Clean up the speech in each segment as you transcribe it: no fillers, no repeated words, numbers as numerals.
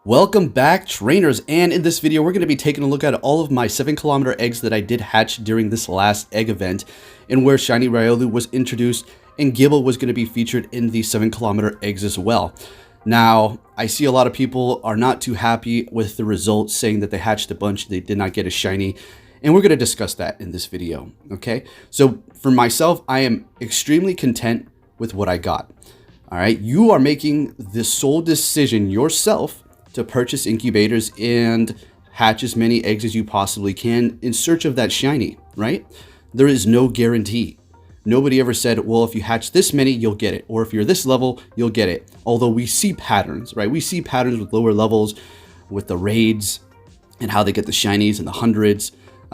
Welcome back, trainers, and in this video we're going to be taking a look at all of my 7-kilometer eggs that I did hatch during this last egg event, and where Shiny Riolu was introduced and Gible was going to be featured in the 7-kilometer eggs as well. Now, I see a lot of people are not too happy with the results, saying that they hatched a bunch, they did not get a shiny, and we're going to discuss that in this video, okay? So for myself, I am extremely content with what I got. All right, you are making the sole decision yourself to purchase incubators and hatch as many eggs as you possibly can in search of that shiny, right? There is no guarantee. Nobody ever said, well, if you hatch this many, you'll get it. Or if you're this level, you'll get it. Although we see patterns, right? We see patterns with lower levels, with the raids and how they get the shinies in the hundreds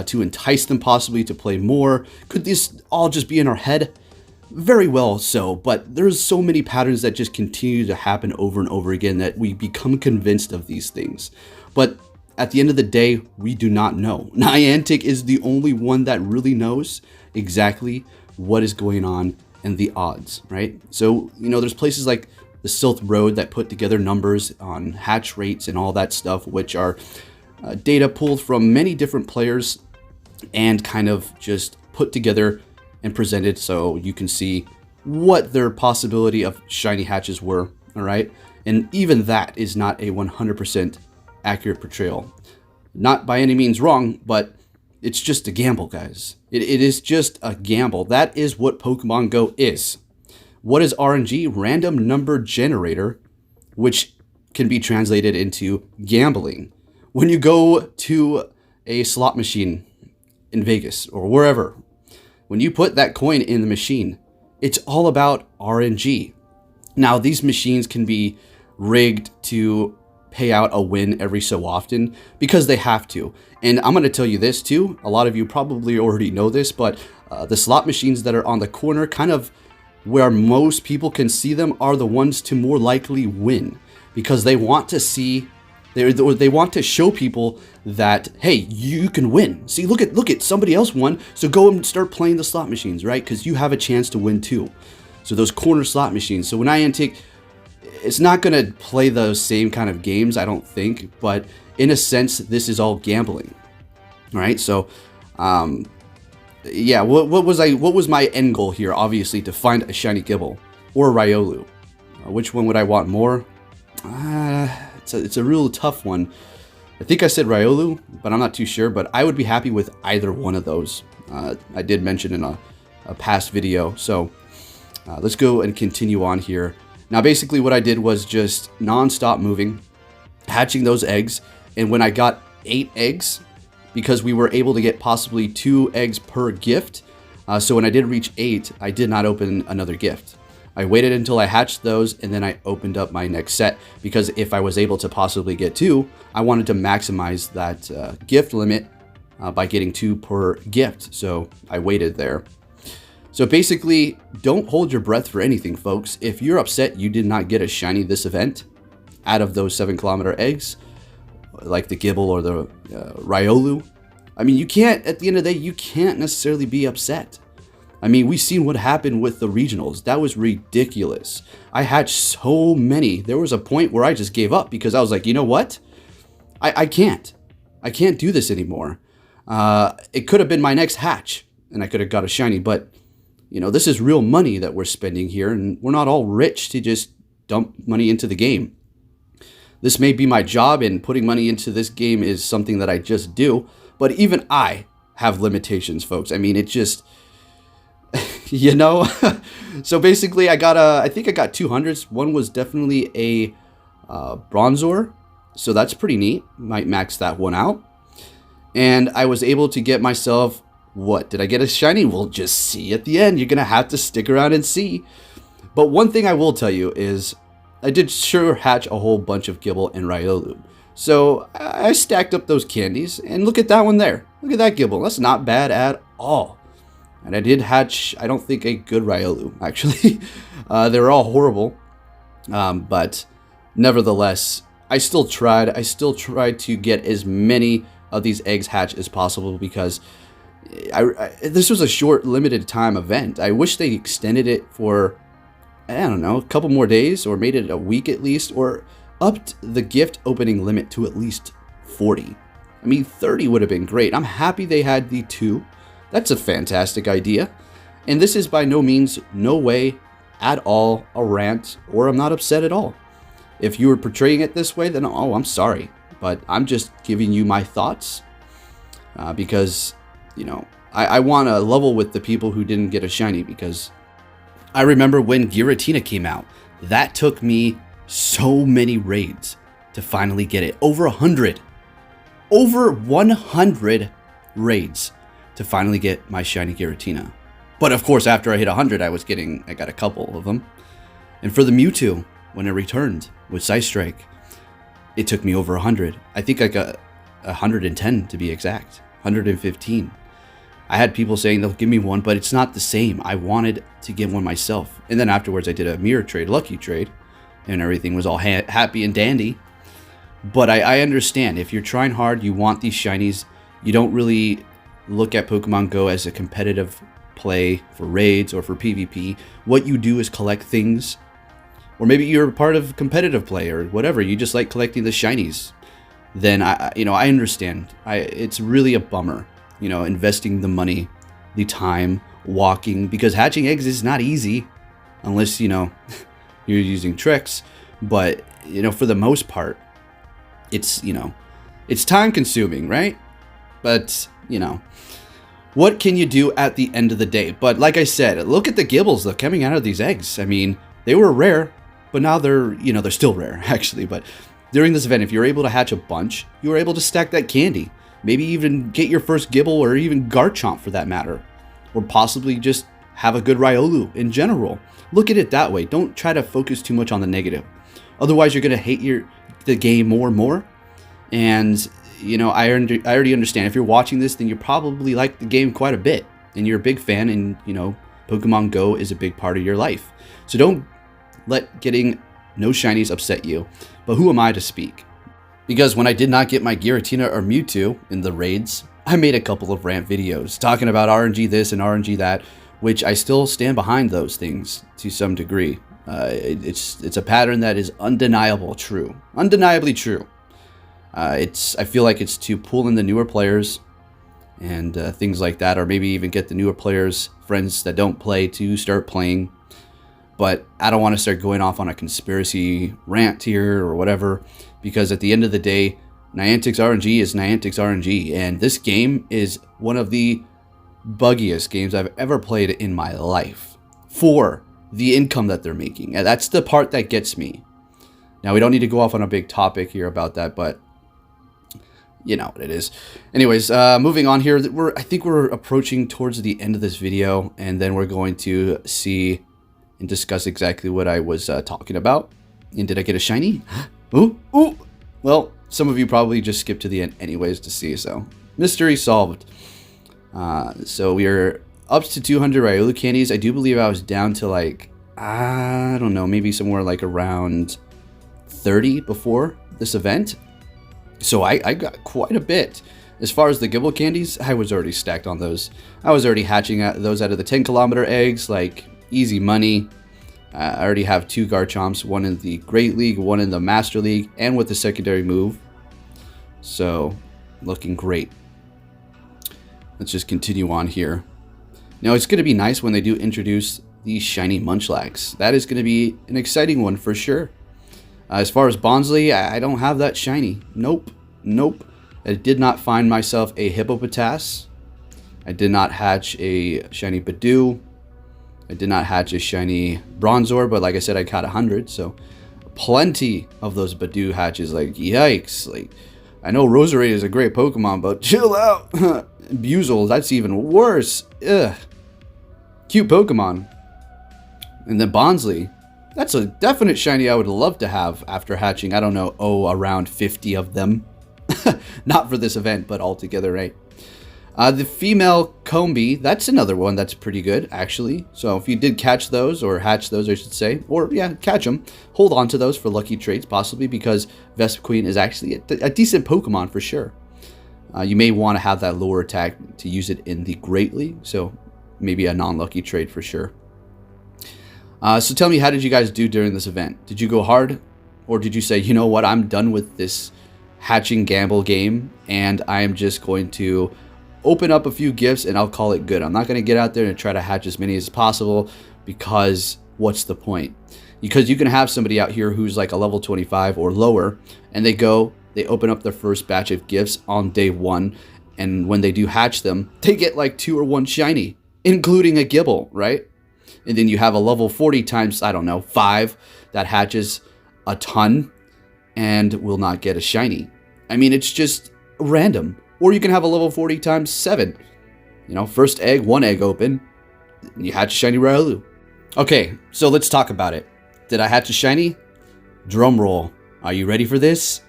to entice them possibly to play more. Could this all just be in our head? Very well so, but there's so many patterns that just continue to happen over and over again that we become convinced of these things. But at the end of the day, we do not know. Niantic is the only one that really knows exactly what is going on and the odds, right? So, you know, there's places like the Silk Road that put together numbers on hatch rates and all that stuff, which are data pulled from many different players and kind of just put together and presented so you can see what their possibility of shiny hatches were, all right? And even that is not a 100% accurate portrayal. Not by any means wrong, but it's just a gamble, guys. It is just a gamble. That is what Pokemon Go is. What is RNG? Random number generator, which can be translated into gambling. When you go to a slot machine in Vegas or wherever, when you put that coin in the machine, it's all about RNG. Now, these machines can be rigged to pay out a win every so often because they have to. And I'm going to tell you this too. A lot of you probably already know this, but the slot machines that are on the corner, kind of where most people can see them, are the ones to more likely win because they want to see, they want to show people that, hey, you can win. See, look at somebody else won, so go and start playing the slot machines, right? Because you have a chance to win too. So those corner slot machines. So when Niantic, it's not going to play those same kind of games, I don't think, but in a sense, this is all gambling. All right, so yeah, what was my end goal here? Obviously, to find a shiny Gible or a Riolu. Which one would I want more? It's a real tough one. I think I said Riolu, but I'm not too sure. But I would be happy with either one of those. I did mention in a past video. So let's go and continue on here. Now, basically what I did was just non-stop moving, hatching those eggs. And when I got 8 eggs, because we were able to get possibly 2 eggs per gift. So when I did reach 8, I did not open another gift. I waited until I hatched those, and then I opened up my next set, because if I was able to possibly get 2, I wanted to maximize that gift limit by getting 2 per gift. So I waited there. So basically, don't hold your breath for anything, folks. If you're upset you did not get a shiny this event out of those 7-kilometer eggs, like the Gible or the Riolu, I mean, you can't, at the end of the day, you can't necessarily be upset. I mean, we've seen what happened with the regionals. That was ridiculous. I hatched so many. There was a point where I just gave up because I was like, you know what? I can't do this anymore. It could have been my next hatch and I could have got a shiny, but you know, this is real money that we're spending here, and we're not all rich to just dump money into the game. This may be my job, and putting money into this game is something that I just do, but even I have limitations, folks. I mean, it just, you know. So basically I think I got 200s. One was definitely a Bronzor, so that's pretty neat. Might max that one out. And I was able to get myself, what, did I get a shiny? We'll just see at the end. You're gonna have to stick around and see. But one thing I will tell you is I did sure hatch a whole bunch of Gible and Riolu. So I stacked up those candies, and look at that one there. Look at that Gible. That's not bad at all. And I did hatch, I don't think, a good Riolu, actually. They were all horrible. But nevertheless, I still tried. I still tried to get as many of these eggs hatched as possible because this was a short, limited time event. I wish they extended it for, I don't know, a couple more days, or made it a week at least, or upped the gift opening limit to at least 40. I mean, 30 would have been great. I'm happy they had the 2. That's a fantastic idea. And this is by no means, no way at all a rant, or I'm not upset at all. If you were portraying it this way, then oh, I'm sorry. But I'm just giving you my thoughts because, you know, I want to level with the people who didn't get a shiny, because I remember when Giratina came out, that took me so many raids to finally get it. Over 100. Over 100 raids to finally get my shiny Giratina. But of course, after I hit 100, I got a couple of them. And for the Mewtwo, when it returned with Scythe Strike, it took me over 100. I think I got 110 to be exact. 115. I had people saying they'll give me one, but it's not the same. I wanted to get one myself. And then afterwards, I did a mirror trade, lucky trade, and everything was all happy and dandy. But I understand, if you're trying hard, you want these shinies, you don't really look at Pokemon Go as a competitive play for raids or for PvP. What you do is collect things, or maybe you're a part of competitive play or whatever. You just like collecting the shinies. Then I understand. It's really a bummer, investing the money, the time, walking, because hatching eggs is not easy, unless you're using tricks. But for the most part, it's time consuming, right? But what can you do at the end of the day? But like I said, look at the gibbles that are coming out of these eggs. I mean, they were rare, but now they're still rare, actually. But during this event, if you're able to hatch a bunch, you were able to stack that candy. Maybe even get your first Gibble, or even Garchomp for that matter. Or possibly just have a good Riolu in general. Look at it that way. Don't try to focus too much on the negative. Otherwise, you're going to hate the game more and more. And I already understand. If you're watching this, then you probably like the game quite a bit, and you're a big fan, and Pokemon Go is a big part of your life. So don't let getting no shinies upset you. But who am I to speak? Because when I did not get my Giratina or Mewtwo in the raids, I made a couple of rant videos talking about RNG this and RNG that, which I still stand behind those things to some degree. It's a pattern that is undeniably true. I feel like it's to pull in the newer players and things like that, or maybe even get the newer players, friends that don't play, to start playing. But I don't want to start going off on a conspiracy rant here or whatever, because at the end of the day, Niantic's RNG is Niantic's RNG, and this game is one of the buggiest games I've ever played in my life for the income that they're making. And that's the part that gets me. Now, we don't need to go off on a big topic here about that, but you know what it is. Anyways, moving on here, I think we're approaching towards the end of this video, and then we're going to see and discuss exactly what I was talking about. And did I get a shiny? Ooh. Well, some of you probably just skipped to the end anyways to see, so mystery solved. So we are up to 200 Riolu candies. I do believe I was down to I don't know, maybe somewhere around 30 before this event. So I got quite a bit. As far as the Gibble candies, I was already stacked on those. I was already hatching those out of the 10-kilometer eggs, easy money. I already have 2 Garchomps, one in the Great League, one in the Master League, and with the secondary move. So, looking great. Let's just continue on here. Now, it's going to be nice when they do introduce these shiny Munchlax. That is going to be an exciting one for sure. As far as Bonsly, I don't have that shiny. Nope. I did not find myself a Hippopotas. I did not hatch a shiny Badoo. I did not hatch a shiny Bronzor, but like I said, I caught 100, so plenty of those Badoo hatches. Yikes. I know Roserade is a great Pokemon, but chill out. Buzel, that's even worse. Ugh. Cute Pokemon. And then Bonsly. That's a definite shiny I would love to have after hatching, I don't know, around 50 of them. Not for this event, but altogether, right? The female Combi, that's another one that's pretty good, actually. So if you did catch those, or hatch those, I should say, or yeah, catch them, hold on to those for lucky trades, possibly, because Vespiquen is actually a decent Pokemon for sure. You may want to have that lower attack to use it in the Great League, so maybe a non-lucky trade for sure. So tell me, how did you guys do during this event? Did you go hard Or did you say, you know what, I'm done with this hatching gamble game and I am just going to open up a few gifts and I'll call it good. I'm not going to get out there and try to hatch as many as possible, because what's the point? Because you can have somebody out here who's like a level 25 or lower, and they open up their first batch of gifts on day 1, and when they do hatch them, they get like 2 or 1 shiny, including a Gibble, right? And then you have a level 40 times, I don't know, 5 that hatches a ton and will not get a shiny. I mean, it's just random. Or you can have a level 40 times 7. You know, first egg, 1 egg open, and you hatch a shiny Riolu. Okay, so let's talk about it. Did I hatch a shiny? Drum roll. Are you ready for this?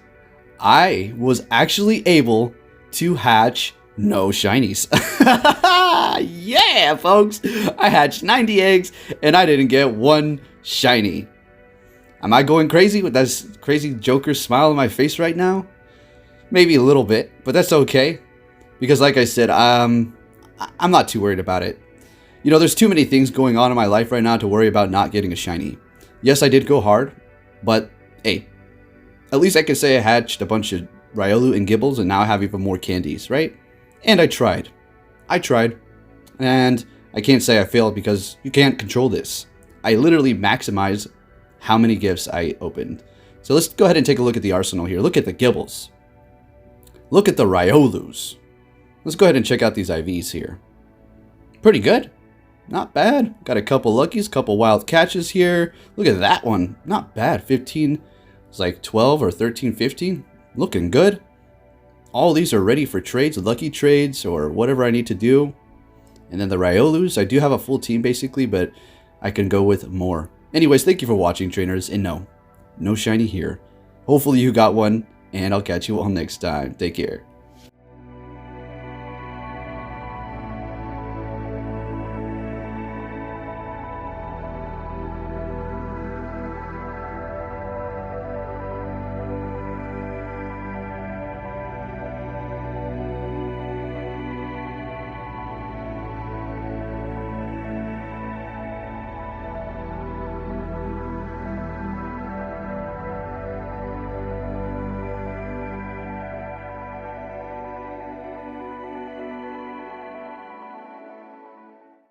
I was actually able to hatch no shinies. Yeah, folks. I hatched 90 eggs and I didn't get 1 shiny. Am I going crazy with that crazy Joker smile on my face right now? Maybe a little bit, but that's okay. Because like I said, I'm not too worried about it. You know, there's too many things going on in my life right now to worry about not getting a shiny. Yes, I did go hard, but hey, at least I can say I hatched a bunch of Riolu and Gibbles and now I have even more candies, right? And I tried. And I can't say I failed because you can't control this. I literally maximize how many gifts I opened. So let's go ahead and take a look at the arsenal here. Look at the Gibbles. Look at the Riolus. Let's go ahead and check out these IVs here. Pretty good. Not bad. Got a couple luckies, couple wild catches here. Look at that one. Not bad. 15. It's like 12 or 13, 15. Looking good. All these are ready for trades, lucky trades, or whatever I need to do. And then the Riolus, I do have a full team basically, but I can go with more. Anyways, thank you for watching, trainers. And no shiny here. Hopefully you got one, and I'll catch you all next time. Take care.